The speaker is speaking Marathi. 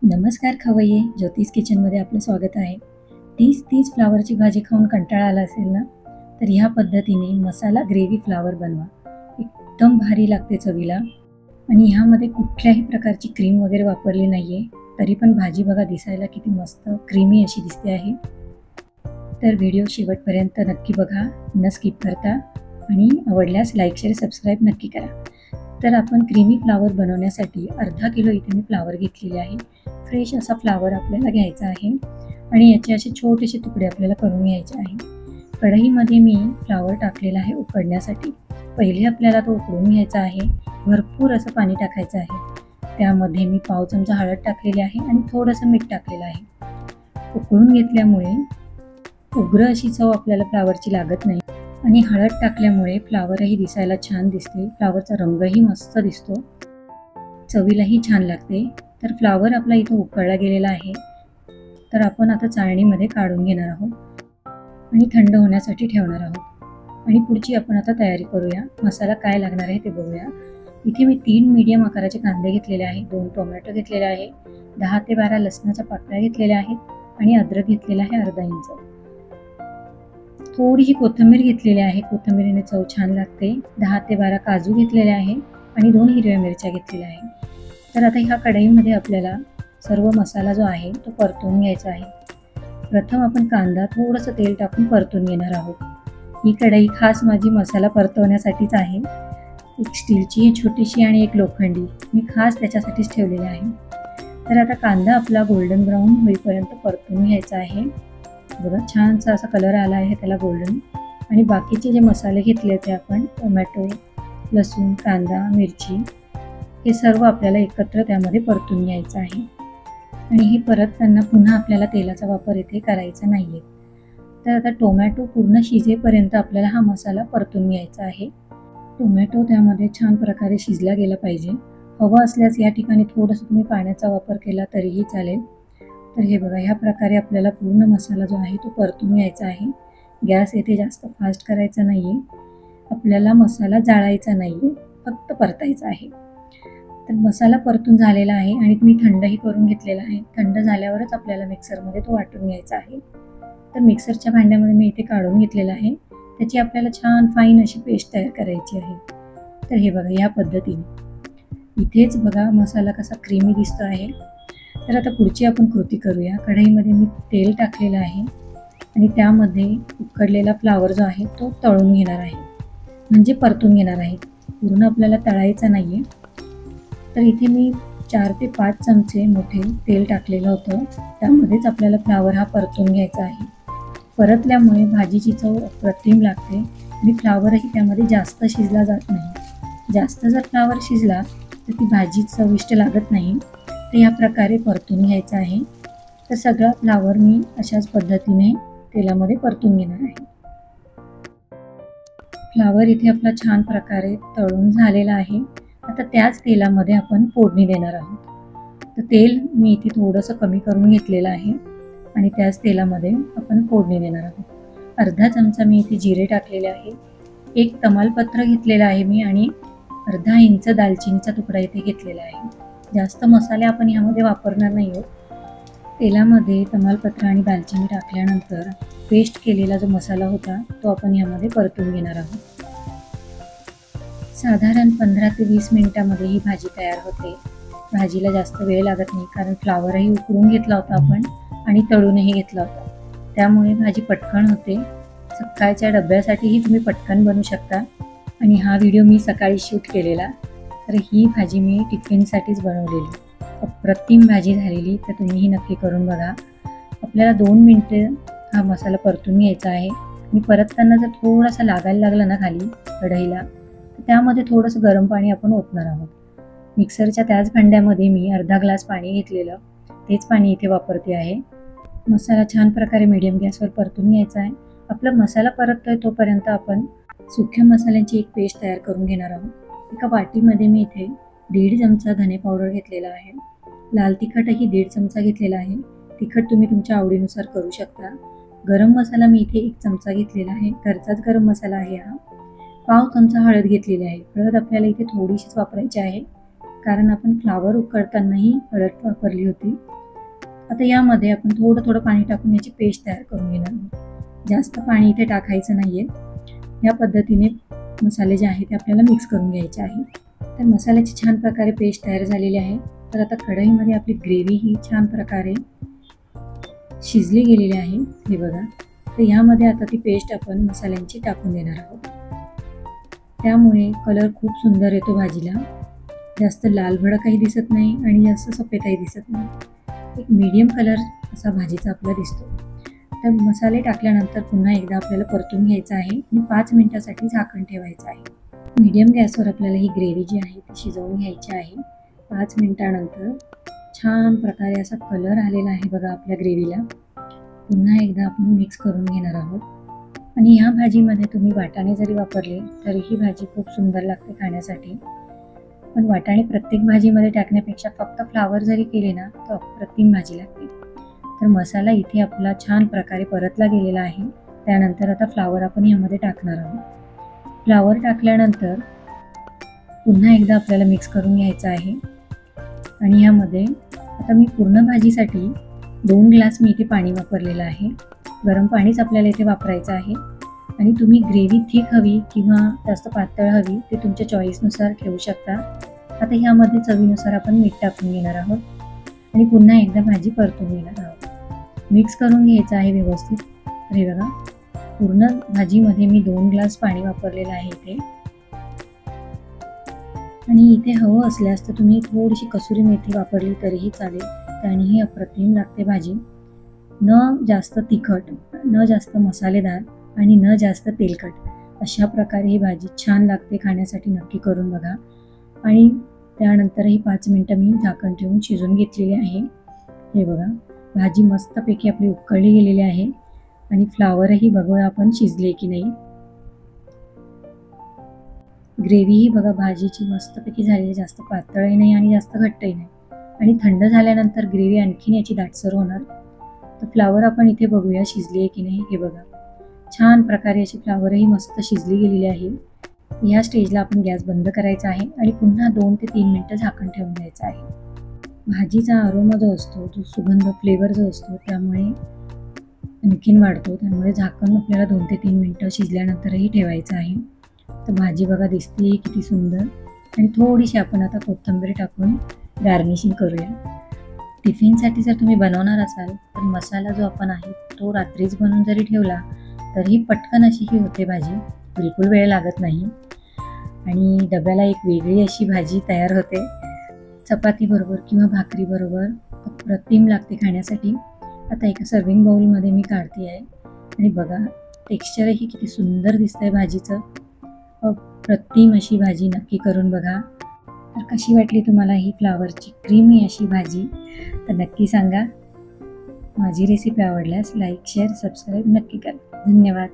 नमस्कार खवय्ये, ज्योतिष किचनमध्ये आपलं स्वागत आहे. 30 फ्लावरची भाजी खाऊन कंटाळा आला असेल ना, तर ह्या पद्धतीने मसाला ग्रेव्ही फ्लावर बनवा. एकदम भारी लागते चवीला आणि ह्यामध्ये कुठल्याही प्रकारची क्रीम वगैरे वापरली नाही आहे. तरी पण भाजी बघा दिसायला किती मस्त क्रीमी अशी दिसते आहे. तर व्हिडिओ शेवटपर्यंत नक्की बघा, न स्किप करता, आणि आवडल्यास लाईक, शेअर, सबस्क्राईब नक्की करा. तर आपण क्रीमी फ्लावर बनवण्यासाठी अर्धा किलो इथे मी फ्लावर घेतलेले आहे. फ्रेश असा फ्लावर आपल्याला घ्यायचा आहे आणि याचे असे छोटेसे तुकडे आपल्याला करून घ्यायचे आहे. कढईमध्ये मी फ्लावर टाकलेला आहे उकडण्यासाठी. पहिले आपल्याला तो उकडून घ्यायचा आहे. भरपूर असं पाणी टाकायचं आहे. त्यामध्ये मी पाव चमचा हळद टाकलेली आहे आणि थोडंसं मीठ टाकलेलं आहे. उकळून घेतल्यामुळे उग्र अशी चव आपल्याला फ्लावरची लागत नाही आणि हळद टाकल्यामुळे फ्लावरही दिसायला छान दिसते. फ्लावरचा रंगही मस्त दिसतो, चवीलाही छान लागते. तर फ्लावर आपला इथं उकळला गेलेला आहे. तर आपण आता चाळणीमध्ये काढून घेणार आहोत आणि थंड होण्यासाठी ठेवणार आहोत. आणि पुढची आपण आता तयारी करूया. मसाला काय लागणार आहे ते बघूया. इथे मी 3 मीडियम आकाराचे कांदे घेतलेले आहेत, 2 टोमॅटो घेतलेले आहे, 10 ते 12 लसणाच्या पाकळ्या घेतलेल्या आहेत आणि अद्रक घेतलेला आहे अर्धा इंच. थोडीशी कोथिंबीर घेतलेली आहे, कोथिंबीरीने चव छान लागते. 10 ते 12 काजू घेतलेले आहे आणि 2 हिरव्या मिरच्या घेतलेल्या आहे. तर आता ह्या कढईमध्ये आपल्याला सर्व मसाला जो आहे तो परतून घ्यायचा आहे. प्रथम आपण कांदा थोडंसं तेल टाकून परतून घेणार आहोत. ही कढई खास माझी मसाला परतवण्यासाठीच आहे. एक स्टीलची छोटीशी आणि एक लोखंडी मी खास त्याच्यासाठीच ठेवलेली आहे. तर आता कांदा आपला गोल्डन ब्राऊन होईपर्यंत परतून घ्यायचा आहे. बघा छानसा असा कलर आला आहे त्याला गोल्डन. आणि बाकीचे जे मसाले घेतले ते आपण टोमॅटो, लसूण, कांदा, मिरची हे सर्व आपल्याला एकत्र त्यामध्ये परतून घ्यायचं आहे. आणि हे परतताना पुन्हा आपल्याला तेलाचा वापर इथे करायचा नाही आहे. तर आता टोमॅटो पूर्ण शिजेपर्यंत आपल्याला हा मसाला परतून घ्यायचा आहे. टोमॅटो त्यामध्ये छान प्रकारे शिजला गेला पाहिजे. हवं असल्यास या ठिकाणी थोडंसं तुम्ही पाण्याचा वापर केला तरीही चालेल. तर हे बघा ह्या प्रकारे आपल्याला पूर्ण मसाला जो आहे तो परतून घ्यायचा आहे. गॅस येथे जास्त फास्ट करायचा नाही आहे. आपल्याला मसाला जाळायचा नाही आहे, फक्त परतायचा आहे. तर मसाला परतून झालेला आहे आणि मी थंडही करून घेतलेला आहे. थंड झाल्यावरच आपल्याला मिक्सरमध्ये तो वाटून घ्यायचा आहे. तर मिक्सरच्या भांड्यामध्ये मी इथे काढून घेतलेला आहे. त्याची आपल्याला छान फाईन अशी पेस्ट तयार करायची आहे. तर हे बघा या पद्धतीने इथेच बघा मसाला कसा क्रीमी दिसतो आहे. तर आता पुढची आपण कृती करूया. कढईमध्ये मी तेल टाकलेलं आहे आणि त्यामध्ये उकडलेला फ्लावर जो आहे तो तळून घेणार आहे, म्हणजे परतून घेणार आहे. पूर्ण आपल्याला तळायचा नाही आहे. तर इथे मी 4 ते 5 चमचे मोठे तेल टाकलेलं होतं. त्यामध्येच आपल्याला फ्लावर हा परतून घ्यायचा आहे. परतल्यामुळे भाजीची चव अप्रतिम लागते आणि फ्लावरही त्यामध्ये जास्त शिजला जात नाही. जास्त जर फ्लावर शिजला तर ती भाजी चविष्ट लागत नाही. तर या प्रकारे परतून घ्यायचं आहे. तर सगळा फ्लावर मी अशाच पद्धतीने तेलामध्ये परतून घेणार आहे. फ्लावर इथे आपला छान प्रकारे तळून झालेला आहे. आता त्याच तेलामध्ये आपण फोडणी देणार आहोत. तर तेल मी इथे थोडंसं कमी करून घेतलेलं आहे आणि त्याच तेलामध्ये आपण फोडणी देणार आहोत. अर्धा चमचा मी इथे जिरे टाकलेले आहे, एक तमालपत्र घेतलेलं आहे मी आणि अर्धा इंच दालचिनीचा तुकडा इथे घेतलेला आहे. जास्त मसाले आपण ह्यामध्ये वापरणार नाही आहोत. तेलामध्ये तमालपत्र आणि दालचिनी टाकल्यानंतर पेस्ट केलेला जो मसाला होता तो आपण ह्यामध्ये परतून घेणार आहोत. साधारण 15 ते 20 मिनिटामध्ये ही भाजी तयार होते. भाजीला जास्त वेळ लागत नाही कारण फ्लावरही उकळून घेतला होता आपण आणि तळूनही घेतला होता. त्यामुळे भाजी पटकन होते. सकाळच्या डब्यासाठीही तुम्ही पटकन बनवू शकता. आणि हा व्हिडिओ मी सकाळी शूट केलेला. तर ही भाजी मी टिफिनसाठीच बनवलेली. अप्रतिम भाजी झालेली. तर तुम्हीही नक्की करून बघा. आपल्याला 2 मिनटं हा मसाला परतून घ्यायचा आहे आणि परतताना जर थोडासा लागायला लागला ना खाली कढईला, तर त्यामध्ये थोडंसं गरम पाणी आपण ओतणार आहोत. मिक्सरच्या त्याच भांड्यामध्ये मी अर्धा ग्लास पाणी घेतलेलं, तेच पाणी इथे वापरते आहे. मसाला छान प्रकारे मीडियम गॅसवर परतून घ्यायचा आहे. आपला मसाला परततोय तोपर्यंत आपण सुक्या मसाल्यांची एक पेस्ट तयार करून घेणार आहोत. एका वाटीमध्ये मी इथे 1.5 चमचा धने पावडर घेतलेला आहे. लाल तिखटही 1.5 चमचा घेतलेला आहे. तिखट तुम्ही तुमच्या आवडीनुसार करू शकता. गरम मसाला मी इथे 1 चमचा घेतलेला आहे. घरचाच गरम मसाला आहे हा. पाव चमचा हळद घेतलेली आहे. हळद आपल्याला इथे थोडीशीच वापरायची आहे. कारण आपण फ्लावर उकळतानाही हळद वापरली होती. आता यामध्ये आपण थोडं थोडं पाणी टाकून याची पेस्ट तयार करून घेणार आहोत. जास्त पाणी इथे टाकायचं नाहीये. या पद्धतीने मसाले जे आहेत ते आपल्याला मिक्स करून घ्यायचे आहे. तर मसाल्याची छान प्रकारे पेस्ट तयार झालेली आहे. तर आता कढईमध्ये आपली ग्रेव्ही ही छान प्रकारे शिजली गेलेली आहे. हे बघा. तर यामध्ये आता ती पेस्ट आपण मसाल्यांची टाकून देणार आहोत. त्यामुळे कलर खूप सुंदर येतो भाजीला. जास्त लालभडकही दिसत नाही आणि जास्त सफेदही दिसत नाही. एक मीडियम कलर असा भाजीचा आपला दिसतो. तर मसाले टाकल्यानंतर पुन्हा एकदा आपल्याला परतून घ्यायचं आहे आणि 5 मिनिटासाठी झाकण ठेवायचं आहे. मीडियम गॅसवर आपल्याला ही ग्रेव्ही जी आहे ती शिजवून घ्यायची आहे. 5 मिनिटानंतर छान प्रकारे असा कलर आलेला आहे बघा आपल्या ग्रेव्हीला. पुन्हा एकदा आपण मिक्स करून घेणार आहोत. आणि ह्या भाजीमध्ये तुम्ही वाटाणे जरी वापरले तरी ही भाजी खूप सुंदर लागते खाण्यासाठी. पण वाटाणे प्रत्येक भाजीमध्ये टाकण्यापेक्षा फक्त फ्लावर जरी केले ना तर अप्रतिम भाजी लागते. तर मसाला इथे आपला छान प्रकारे परतला गेलेला आहे. त्यानंतर आता फ्लावर आपण यामध्ये टाकणार आहोत. फ्लावर टाकल्यानंतर पुन्हा एकदा आपल्याला मिक्स करून घ्यायचं आहे. आणि यामध्ये आता मी पूर्ण भाजीसाठी 2 ग्लास मी इथे पाणी वापरलेलं आहे. गरम पाणीच आपल्याला इथे वापरायचं आहे. आणि तुम्ही ग्रेव्ही थिक हवी किंवा जास्त पातळ हवी ते तुमच्या चॉईसनुसार ठेवू शकता. आता ह्यामध्ये चवीनुसार आपण मीठ टाकून घेणार आहोत आणि पुन्हा एकदा भाजी परतून घेणार आहोत. मिक्स करून घ्यायचं आहे व्यवस्थित. तर हे बघा, पूर्ण भाजीमध्ये मी 2 ग्लास पाणी वापरलेलं आहे इथे. आणि इथे हवं असल्यास तर तुम्ही थोडीशी कसुरी मेथी वापरली तरीही चालेल. त्यानेही अप्रतिम लागते भाजी. न जास्त तिखट, न जास्त मसालेदार आणि न जास्त तेलकट अशा प्रकारे ही भाजी छान लागते खाण्यासाठी. नक्की करून बघा. आणि त्यानंतरही 5 मिनिटं मी झाकण ठेवून शिजवून घेतलेली आहे. हे बघा, भाजी मस्तपैकी आपली उकळली गेलेली आहे. आणि फ्लावरही बघूया आपण शिजले की नाही. ग्रेव्हीही बघा भाजीची मस्तपैकी झालेली, जास्त पातळही नाही आणि जास्त घट्टही नाही. आणि थंड झाल्यानंतर ग्रेव्ही आणखीन याची दाटसर होणार. तर फ्लावर आपण इथे बघूया शिजली आहे की नाही. हे बघा, छान प्रकारे अशी फ्लावरही मस्त शिजली गेलेली आहे. या स्टेजला आपण गॅस बंद करायचा आहे आणि पुन्हा 2 ते 3 मिनिटं झाकण ठेवून द्यायचं आहे. भाजीचा अरोमा जो असतो, जो सुगंध फ्लेवर जो असतो त्यामुळे आणखीन वाढतो. त्यामुळे झाकण आपल्याला 2 ते 3 मिनिटं शिजल्यानंतरही ठेवायचं आहे. तर भाजी बघा दिसते किती सुंदर. आणि थोडीशी आपण आता कोथिंबीर टाकून गार्निशिंग करूया. टिफिनसाठी जर तुम्ही बनवणार असाल तर मसाला जो आपण आहे तो रात्रीच बनवून जरी ठेवला तरीही पटकन अशी ही होते भाजी. बिलकुल वेळ लागत नाही. आणि डब्याला एक वेगळी अशी भाजी तयार होते. चपाती बरोबर किंवा भाकरी बरोबर अप्रतिम लागते खाण्यासाठी. आता एका सर्विंग बाउलमध्ये मी काढते आहे. आणि बघा, टेक्स्चरही किती सुंदर दिसतंय भाजीचं. अप्रतिम अशी भाजी नक्की करून बघा. तर कशी वाटली तुम्हाला ही फ्लावरची क्रीमी अशी भाजी तर नक्की सांगा. माझी रेसिपी आवडल्यास लाईक, शेअर, सबस्क्राईब नक्की करा. धन्यवाद.